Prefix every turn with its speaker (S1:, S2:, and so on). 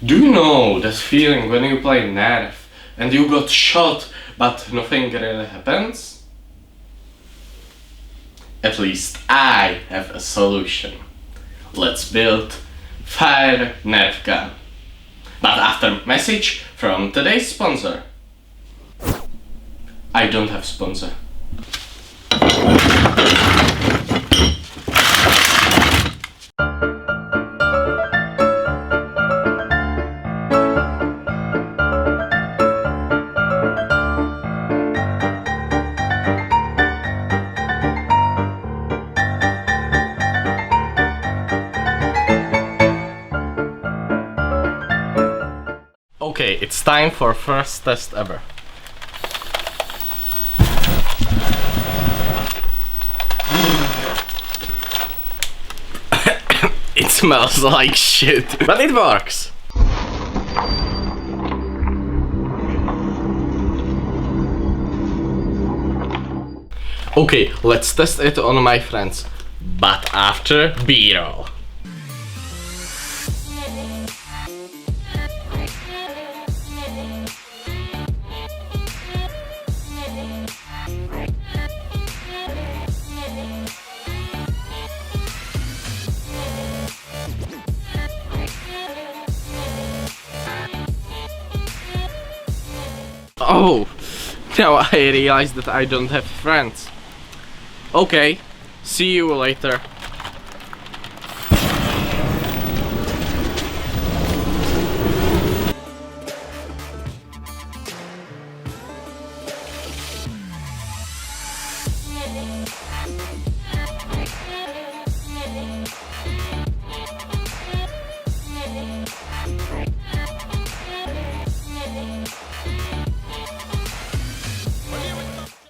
S1: Do you know that feeling when you play nerf and you got shot but nothing really happens? At least I have a solution. Let's build fire nerf gun. But after message from today's sponsor. I don't have sponsor. Okay, it's time for first test ever. It smells like shit, but it works. Okay, let's test it on my friends, but after B-roll. Oh, now I realize that I don't have friends. Okay, see you later.